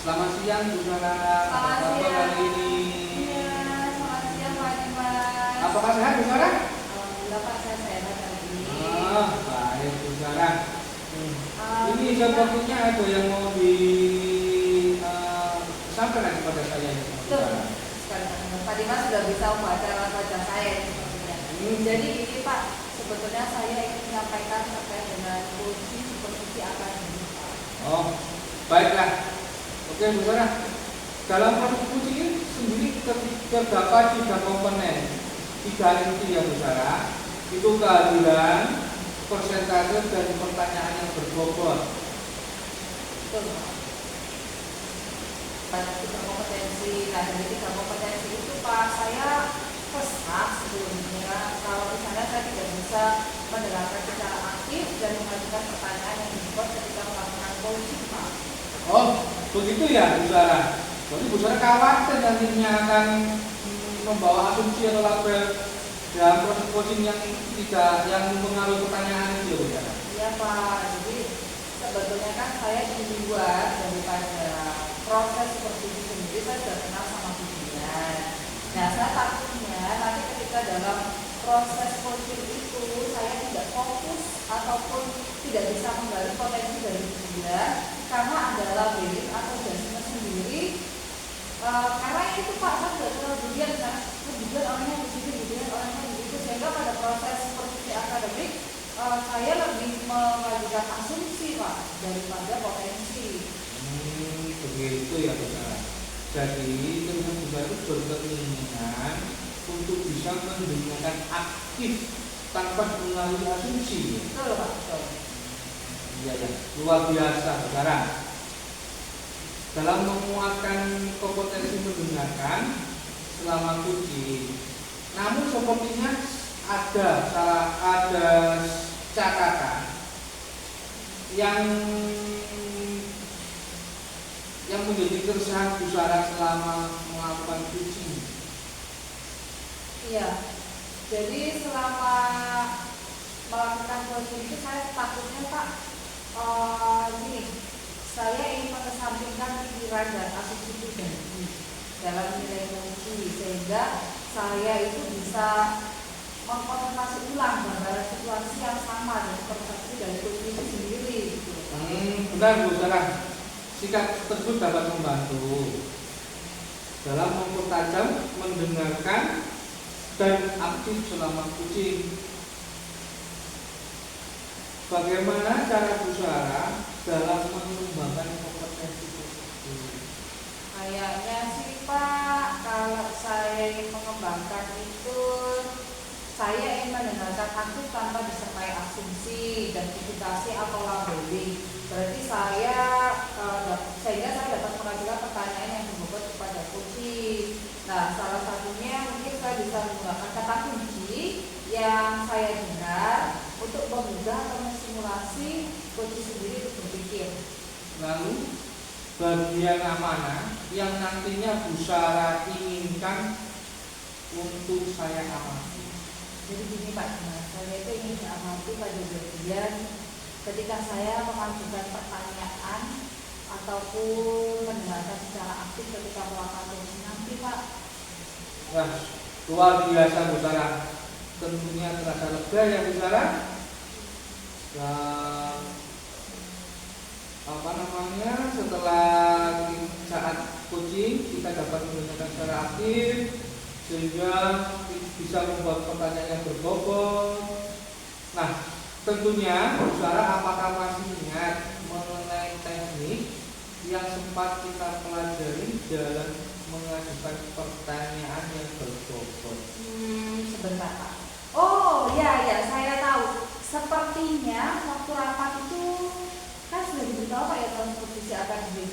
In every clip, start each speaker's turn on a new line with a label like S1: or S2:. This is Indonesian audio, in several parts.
S1: Selamat siang Bu Sarah.
S2: Selamat
S1: Apa kabar
S2: siang.
S1: hari ini?
S2: Iya, selamat siang Pak Dimas.
S1: Apakah sehat Bu Sarah?
S2: Alhamdulillah Pak, saya sehat hari ini.
S1: Baik Bu Sarah. Ini
S2: Alhamdulillah.
S1: sepertinya ada yang mau disampaikan kepada saya Bu
S2: Betul.
S1: Sarah.
S2: Sekarang Pak Dimas sudah bisa membaca wajah saya sepertinya. Jadi ini Pak, sebetulnya saya ingin menyampaikan terkait dengan kunci supervisi akademik Pak.
S1: Oh, baiklah. Oke Bu Sarah. Dalam produk coaching ini sendiri terdapat 3 komponen, 3 inti ya Bu Sarah. Itu kehadiran, persentase, dan pertanyaan yang berbobot.
S2: Betul Pak. Pada 3 kompetensi, nah dari 3 kompetensi itu Pak, saya pesan sebelumnya kalau misalnya saya tidak bisa mendengarkan secara aktif dan mengajukan pertanyaan yang dibuat ketika melakukan coaching Pak.
S1: Oh, begitu ya Bu Sarah. Jadi Bu Sarah khawatir nantinya akan membawa asumsi atau label dalam proses coaching yang mempengaruhi pertanyaan itu ya Bu Sarah.
S2: Iya Pak, jadi sebetulnya kan saya di luar daripada proses seperti itu sendiri saya sudah kenal sama bimbingan. Nah saya takutnya nanti ketika dalam proses coaching itu saya tidak fokus ataupun tidak bisa menggali potensi dari bimbingan karena ada labeling atau judgement sendiri. Karena itu Pak, saya sudah terlalu durian kan, kemudian orangnya di sini, kemudian orangnya di situ, sehingga pada proses seperti akademik saya lebih mengajukan asumsi Pak daripada potensi.
S1: Begitu ya Bu Sarah. Jadi dengan Bu Sarah itu berkeinginan untuk bisa mendengarkan aktif tanpa mengalami asumsi.
S2: Betul Pak, betul.
S1: Iya ya, luar biasa Bu Sarah. Dalam menguatkan kompetensi mendengarkan selama coaching. Namun sepertinya ada catatan yang menjadi keresahan Bu Sarah selama melakukan coaching.
S2: Iya. Jadi selama melakukan coaching itu saya takutnya Pak gini, saya ingin mengesampingkan pikiran dan asumsi pribadi dalam nilai kunci sehingga saya itu bisa mengkonfirmasi ulang gambaran situasi yang sama dengan persepsi dari kunci itu sendiri. Gitu.
S1: Benar Bu Sarah. Sikap tersebut dapat membantu dalam mempertajam mendengarkan dan aktif selama coaching. Bagaimana cara Bu Sarah dalam mengembangkan kompetensi tersebut?
S2: Kayaknya sih Pak, kalau saya ingin mengembangkan itu saya ingin mendengarkan aktif tanpa disertai asumsi, justifikasi atau labeling. Berarti sehingga saya dapat mengajukan pertanyaan yang berbobot kepada kunci. Nah, salah satunya mungkin saya bisa menggunakan kata kunci yang saya dengar untuk mengubah atau mensimulasi kunci sendiri untuk berpikir.
S1: Lalu bagian mana yang nantinya Bu Sarah inginkan untuk saya amati?
S2: Jadi gini Pak, saya itu ingin diamati pada bagian ketika saya mengajukan pertanyaan ataupun mendengarkan secara aktif ketika melakukan coaching nanti Pak.
S1: Wah, luar biasa Bu Sarah. Tentunya terasa lega ya Bu Sarah. Dan setelah saat coaching kita dapat mendengarkan secara aktif sehingga bisa membuat pertanyaan yang berbobot. Nah, tentunya Bu Sarah apakah masih ingat mengenai teknik yang sempat kita pelajari dalam mengajukan pertanyaan yang berbobot?
S2: Sebentar Pak. Oh ya, saya tahu. Sepertinya waktu rapat itu kan sudah diberitahu Pak ya tentang supervisi akademik.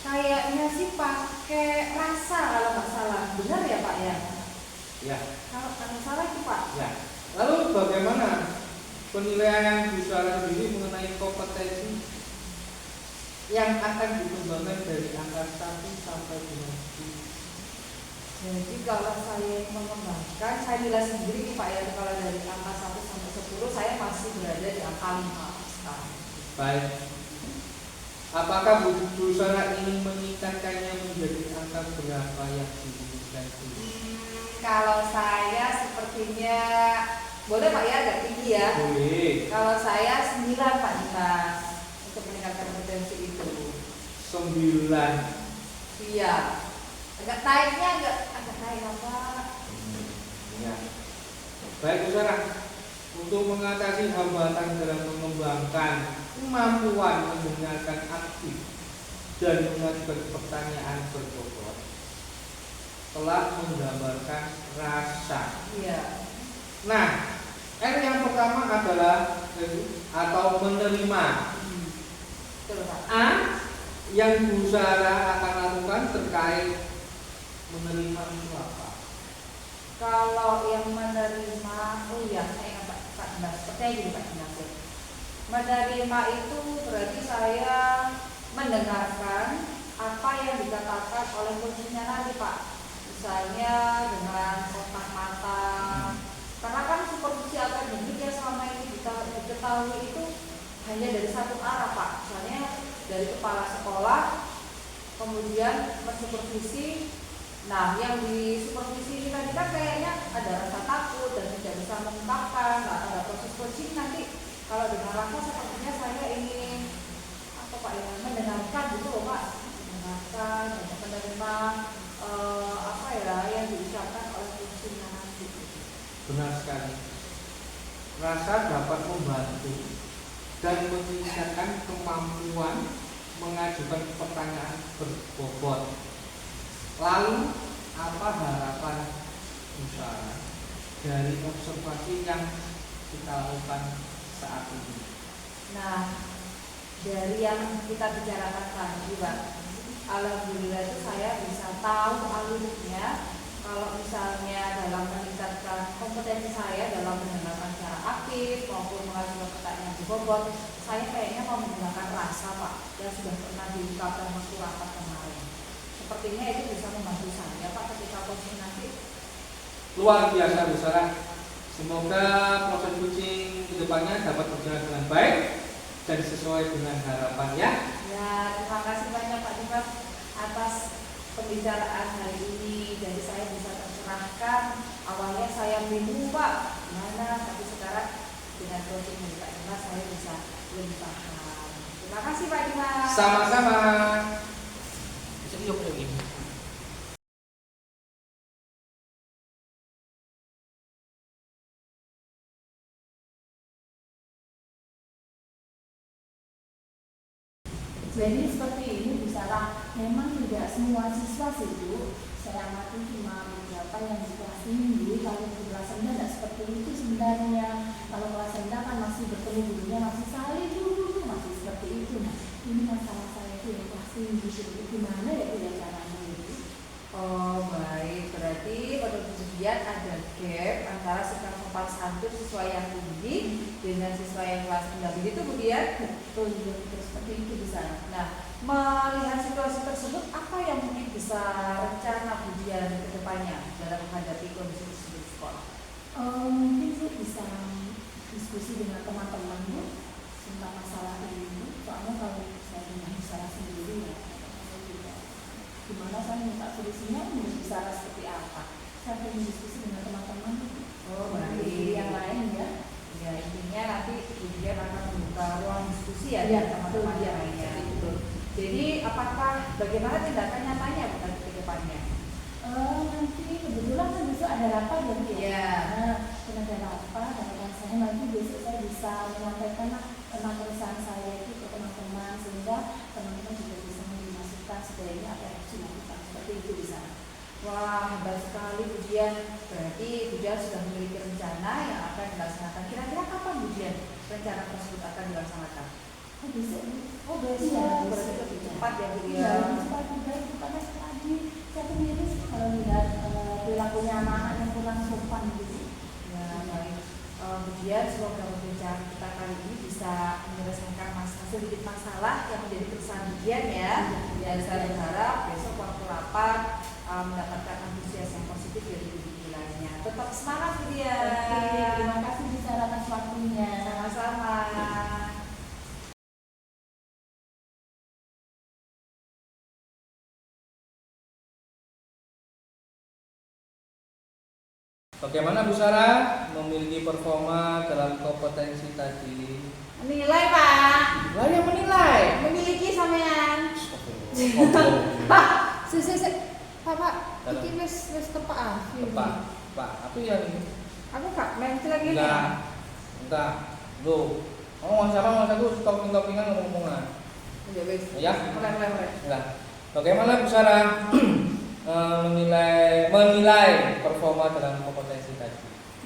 S2: Kayaknya sih pakai rasa kalau nggak salah. Benar ya Pak ya?
S1: Ya.
S2: Kalau nggak salah itu Pak.
S1: Ya. Lalu bagaimana penilaian Bu Sarah sendiri mengenai kompetensi yang akan dikembangkan dari angka 1 sampai dengan 10?
S2: Jadi kalau saya mengembangkan, saya nilai sendiri nih Pak ya, kalau dari angka 1 sampai 10 saya masih berada di angka 5 sekarang.
S1: Baik. Apakah Bu Sarah ingin meningkatkannya menjadi angka berapa yang diinginkan Bu?
S2: Kalau saya sepertinya boleh Pak ya, agak tinggi ya.
S1: Boleh.
S2: Kalau saya 9 Pak Dimas untuk meningkatkan kompetensi itu.
S1: 9.
S2: Iya. Agak naiknya agak naik apa?
S1: Ya. Baik Bu Sarah, untuk mengatasi hambatan dalam mengembangkan kemampuan mendengarkan aktif dan mengajukan pertanyaan berbobot, telah menggambarkan rasa.
S2: Iya.
S1: Nah, R yang pertama adalah atau menerima.
S2: Betul Pak.
S1: A yang Bu Sarah akan lakukan terkait menerima itu apa?
S2: Kalau yang menerima, oh iya, saya ingat Pak Dimas, percaya gini Pak Dimas. Menerima itu berarti saya mendengarkan apa yang dikatakan oleh kuncinya nanti Pak. Misalnya dengan kontak mata. Karena kan supervisi akademik yang selama ini diketahui itu hanya dari satu arah Pak. Misalnya dari kepala sekolah, kemudian mensupervisi. Nah, yang di supervisi ini tadi kan kayaknya ada rasa takut dan tidak bisa mengungkapkan, nggak ada proses coaching nanti. Kalau dengan rasa sepertinya saya ingin apa Pak ya, mendengarkan gitu loh Pak, mendengarkan dan menerima apa ya yang diucapkan oleh coachingnya nanti.
S1: Benar sekali. Rasa dapat membantu dan meningkatkan kemampuan mengajukan pertanyaan berbobot. Lalu apa harapan usaha dari observasi yang kita lakukan saat ini?
S2: Nah, dari yang kita bicarakan tadi Pak, alhamdulillah itu saya bisa tahu alurnya. Kalau misalnya dalam meningkatkan kompetensi saya dalam mendengarkan secara aktif maupun mengajukan pertanyaan berbobot, saya kayaknya mau menggunakan rasa Pak yang sudah pernah diungkapkan waktu rapat kemarin. Sepertinya itu bisa membantu saya Pak ketika coaching nanti.
S1: Luar biasa Bu Sarah. Semoga proses coaching ke depannya dapat berjalan dengan baik dan sesuai dengan harapan ya.
S2: Ya, terima kasih banyak Pak Dimas atas pembicaraan hari ini. Jadi saya bisa tercerahkan. Awalnya saya bingung Pak, gimana? Tapi sekarang dengan coaching dari Pak Dimas saya bisa lebih paham. Terima kasih Pak Dimas.
S1: Sama-sama. Yuk lagi.
S3: Jadi seperti ini Bu Sarah, memang tidak semua siswa sih Bu. Saya amati cuma beberapa yang di kelas tinggi. Kalau di kelas rendah tidak seperti itu sebenarnya. Kalau kelas rendah kan masih bertemu gurunya, masih saling dulu, masih seperti itu. Nah, ini masalah saya itu yang kelas tinggi. Jadi gimana ya Bu ya caranya itu?
S2: Oh baik, berarti pada kemudian ada gap antara sikap sopan santun siswa yang tinggi dengan siswa yang kelas rendah. Begitu kemudian?
S3: Betul, betul seperti itu bisa.
S2: Nah, melihat situasi tersebut, apa yang mungkin bisa rencana kemudian ke depannya dalam menghadapi kondisi tersebut di sekolah?
S3: Mungkin sih bisa diskusi dengan teman-teman Bu tentang masalah ini. Soalnya kalau saya dengan masalah sendiri ya, gimana saya minta solusinya menurut bicara seperti apa? Saya pengen diskusi dengan teman-teman.
S2: Oh baik.
S3: Yang lain ya.
S2: Ya intinya nanti kemudian akan membuka ruang diskusi ya
S3: Ya,
S2: dengan teman-teman
S3: betul,
S2: yang
S3: ya,
S2: lainnya.
S3: betul.
S2: Jadi apakah bagaimana tindakan nyatanya bukan ke depannya?
S3: Nanti kebetulan kan besok ada rapat ya Bu ya.
S2: Iya.
S3: Nah, ada rapat, harapan saya nanti besok saya bisa menyampaikan tentang perusahaan saya itu ke teman-teman sehingga teman-teman juga bisa dimasukkan sebaiknya apa yang harus dilakukan seperti itu bisa.
S2: Wah, hebat sekali Budian. Berarti Budian sudah memiliki rencana yang akan dilaksanakan. Kira-kira kapan Budian rencana tersebut akan dilaksanakan?
S3: Oh besok Bu.
S2: Oh besok,
S3: Iya,
S2: berarti
S3: besok.
S2: lebih cepat ya
S3: Iya,
S2: Budian.
S3: lebih cepat juga itu karena tadi saya sendiri kalau lihat perilakunya anak-anak yang kurang sopan gitu.
S2: Ya baik. Budian, semoga pembicaraan kita kali ini bisa menyelesaikan sedikit masalah yang menjadi keresahan Budian ya. Dan saya berharap besok waktu rapat mendapatkan antusias yang positif dari ibu lainnya. Tetap semangat Budian.
S3: Oke, terima kasih bicara atas waktunya.
S2: Sama-sama.
S1: Bagaimana Bu Sarah memiliki performa dalam kompetensi tadi?
S2: Menilai Pak.
S1: Lah yang menilai.
S2: Memiliki sampean.
S1: Pak,
S2: Pak, iki wis tepak ah.
S1: Pak, apa yang ini?
S2: Aku gak main lagi.
S1: Enggak. Loh, ngomong siapa aku topping-toppingan ngomong-ngomongan.
S2: Ya wis.
S1: Ya.
S2: Mulai.
S1: Enggak. Bagaimana Bu Sarah menilai performa dalam kompetensi tadi?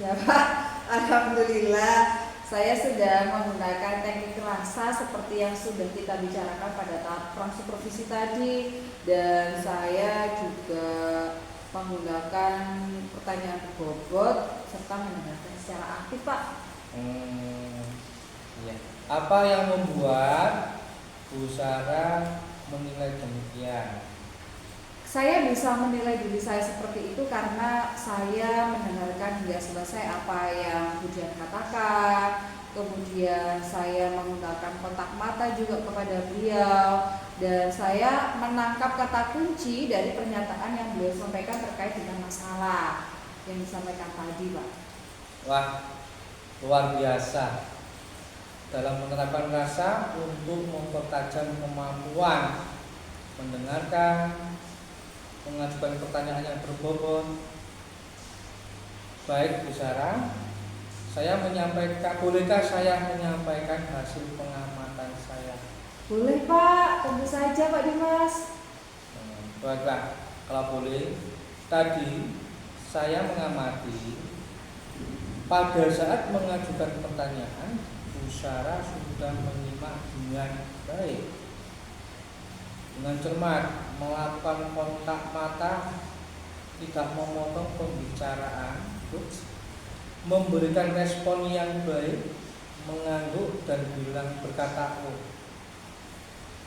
S2: Ya Pak, alhamdulillah saya sudah menggunakan teknik rasa seperti yang sudah kita bicarakan pada tahap supervisi tadi, dan saya juga menggunakan pertanyaan berbobot serta mendengarkan secara aktif Pak.
S1: Ya. Apa yang membuat Bu Sarah menilai demikian?
S2: Saya bisa menilai diri saya seperti itu karena saya mendengarkan hingga selesai apa yang Bu Dian katakan. Kemudian saya menggunakan kontak mata juga kepada beliau, dan saya menangkap kata kunci dari pernyataan yang beliau sampaikan terkait dengan masalah yang disampaikan tadi Pak.
S1: Wah, luar biasa dalam menerapkan rasa untuk mempertajam kemampuan mendengarkan, mengajukan pertanyaan yang berbobot. Baik Bu Sarah, bolehkah saya menyampaikan hasil pengamatan saya?
S2: Boleh Pak, tentu saja Pak Dimas.
S1: Baiklah, kalau boleh, tadi saya mengamati pada saat mengajukan pertanyaan, Bu Sarah sudah menyimak dengan baik, dengan cermat, melakukan kontak mata, tidak memotong pembicaraan, memberikan respon yang baik, mengangguk dan berkata oh.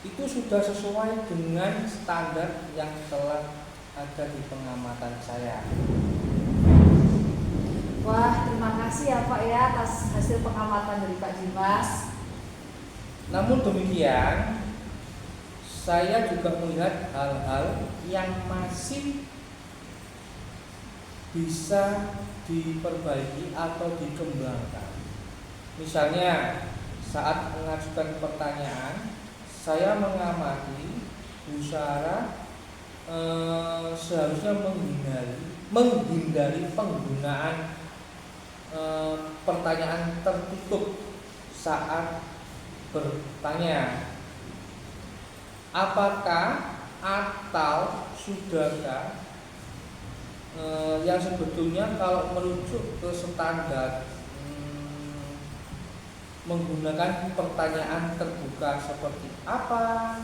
S1: Itu sudah sesuai dengan standar yang telah ada di pengamatan saya.
S2: Wah, terima kasih ya Pak ya atas hasil pengamatan dari Pak Dimas.
S1: Namun demikian, saya juga melihat hal-hal yang masih bisa diperbaiki atau dikembangkan. Misalnya, saat mengajukan pertanyaan, saya mengamati Bu Sarah seharusnya menghindari penggunaan pertanyaan tertutup saat bertanya. Apakah atau sudahkah yang sebetulnya kalau merujuk ke standar menggunakan pertanyaan terbuka seperti apa,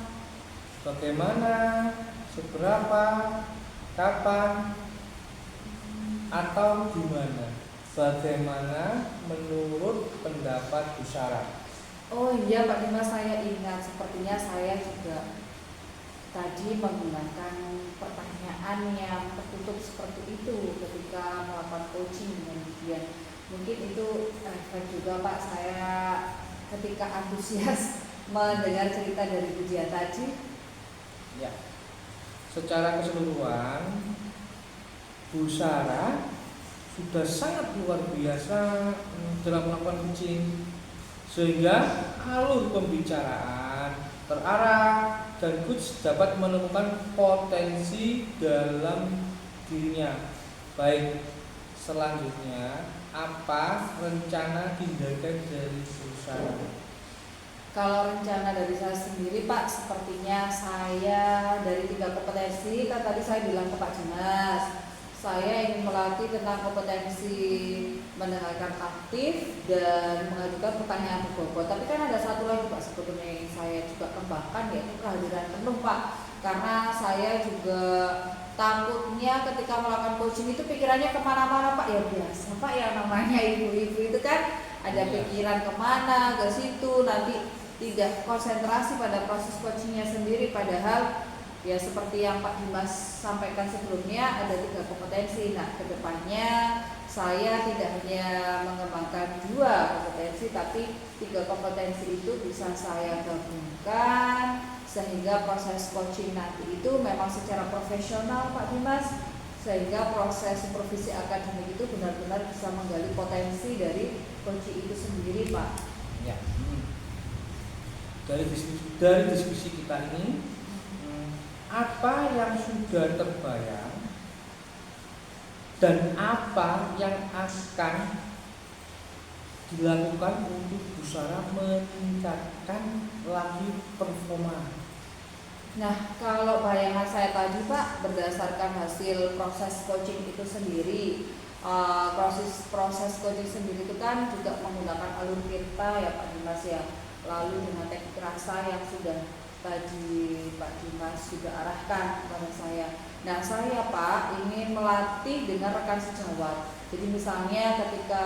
S1: bagaimana, seberapa, kapan, atau gimana? Bagaimana menurut pendapat Bu Sarah?
S2: Oh iya Pak Dimas, saya ingat, sepertinya saya juga tadi menggunakan pertanyaan yang tertutup seperti itu ketika melakukan coaching dengan Dian. Mungkin itu efek juga Pak, saya ketika antusias mendengar cerita dari Bu Dian tadi.
S1: Ya, secara keseluruhan Bu Sarah sudah sangat luar biasa dalam melakukan coaching, sehingga alur pembicaraan terarah dan coach dapat menemukan potensi dalam dirinya. Baik, selanjutnya apa rencana tindakan dari Bu Sarah?
S2: Kalau rencana dari saya sendiri Pak, sepertinya saya dari 3 kompetensi, kan tadi saya bilang ke Pak Dimas, saya ingin melatih tentang kompetensi mendengarkan aktif dan mengajukan pertanyaan berbobot. Tapi kan ada satu lagi Pak sebetulnya yang saya juga kembangkan, yaitu kehadiran penuh Pak. Karena saya juga takutnya ketika melakukan coaching itu pikirannya kemana-mana Pak. Ya biasa Pak, yang namanya ibu-ibu itu kan ada pikiran kemana, ke situ, nanti tidak konsentrasi pada proses coachingnya sendiri. Padahal ya seperti yang Pak Dimas sampaikan sebelumnya, ada 3 kompetensi. Nah, kedepannya saya tidak hanya mengembangkan 2 kompetensi, tapi 3 kompetensi itu bisa saya gabungkan sehingga proses coaching nanti itu memang secara profesional Pak Dimas, sehingga proses supervisi akademik itu benar-benar bisa menggali potensi dari coaching itu sendiri, Pak.
S1: Ya. Dari diskusi kita ini, apa yang sudah terbayang dan apa yang akan dilakukan untuk Bu Sarah meningkatkan lagi performa?
S2: Nah, kalau bayangan saya tadi, Pak, berdasarkan hasil proses coaching itu sendiri, proses coaching sendiri itu kan juga menggunakan alur Tirta ya Pak Dimas ya, lalu dengan teknik rasa yang sudah tadi Pak Dimas juga arahkan kepada saya. Nah, saya Pak ingin melatih dengan rekan sejawat. Jadi misalnya ketika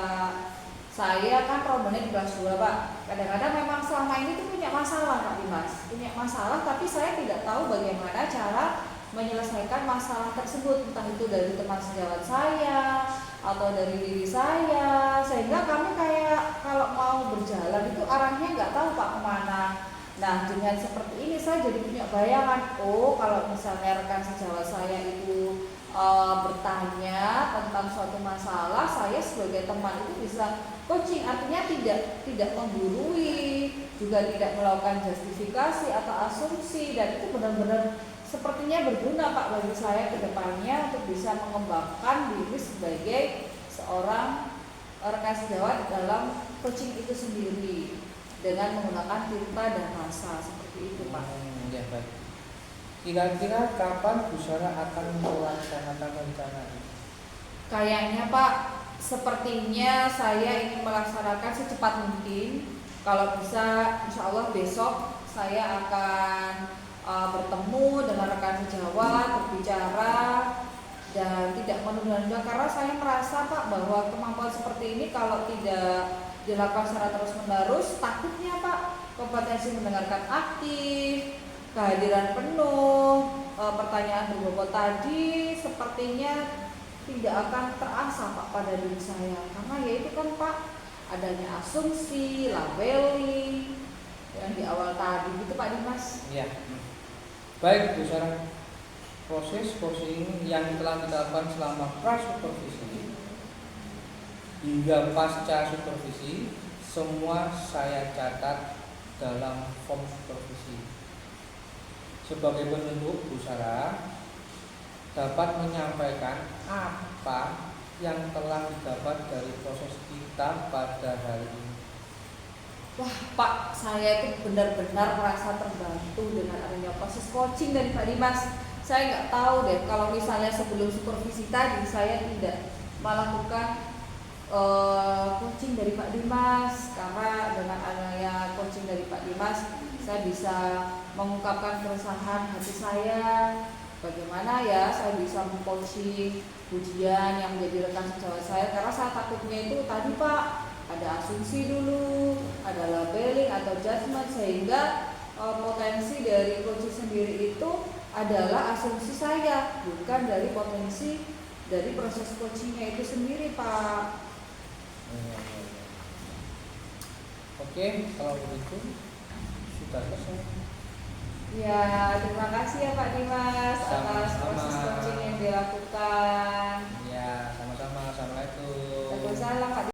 S2: saya kan rombongan di kelas 2 Pak, kadang-kadang memang selama ini tuh punya masalah Pak Dimas, punya masalah tapi saya tidak tahu bagaimana cara menyelesaikan masalah tersebut, entah itu dari teman sejawat saya atau dari diri saya, sehingga kami kayak kalau mau berjalan itu arahnya nggak tahu Pak kemana. Nah, dengan seperti ini saya jadi punya bayangan, oh kalau misalnya rekan sejawat saya itu bertanya tentang suatu masalah, saya sebagai teman itu bisa coaching, artinya tidak menggurui, juga tidak melakukan justifikasi atau asumsi, dan itu benar-benar sepertinya berguna Pak bagi saya ke depannya untuk bisa mengembangkan diri sebagai seorang rekan sejawat dalam coaching itu sendiri dengan menggunakan Tirta dan rasa seperti itu Pak.
S1: Ya baik. Kira-kira kapan Bu Sarah akan melaksanakan rencana ini?
S2: Kayaknya Pak, sepertinya saya ingin melaksanakan secepat mungkin. Kalau bisa, insya Allah besok saya akan bertemu dengan rekan sejawat, berbicara, dan tidak menunda-nunda karena saya merasa Pak bahwa kemampuan seperti ini kalau tidak dilakukan secara terus-menerus, takutnya Pak kompetensi mendengarkan aktif, kehadiran penuh, pertanyaan berbobot tadi sepertinya tidak akan terasa Pak pada diri saya, karena ya itu kan Pak adanya asumsi, labeling yang di awal tadi gitu Pak Dimas.
S1: Ya. Baik Bu Sarah, proses coaching yang telah kita lakukan selama pra-supervisi hingga pasca supervisi semua saya catat dalam form supervisi. Sebagai penutup, Bu Sarah dapat menyampaikan apa yang telah didapat dari proses kita pada hari ini.
S2: Wah Pak, saya itu benar-benar merasa terbantu dengan adanya proses coaching dari Pak Dimas. Saya nggak tahu deh kalau misalnya sebelum supervisi tadi saya tidak melakukan coaching dari Pak Dimas, karena dengan adanya coaching dari Pak Dimas saya bisa mengungkapkan keresahan hati saya, bagaimana ya saya bisa mengcoaching ujian yang menjadi rekan sejawat saya, karena saya takutnya itu tadi Pak ada asumsi dulu, ada labeling atau judgement, sehingga potensi dari coaching sendiri itu adalah asumsi saya, bukan dari potensi dari proses coachingnya itu sendiri Pak.
S1: Oke, kalau begitu sudah selesai.
S2: Ya, terima kasih ya Pak Dimas atas proses coaching yang dilakukan.
S1: Ya, sama-sama. Assalamualaikum.
S2: Waalaikumsalam Pak Dimas.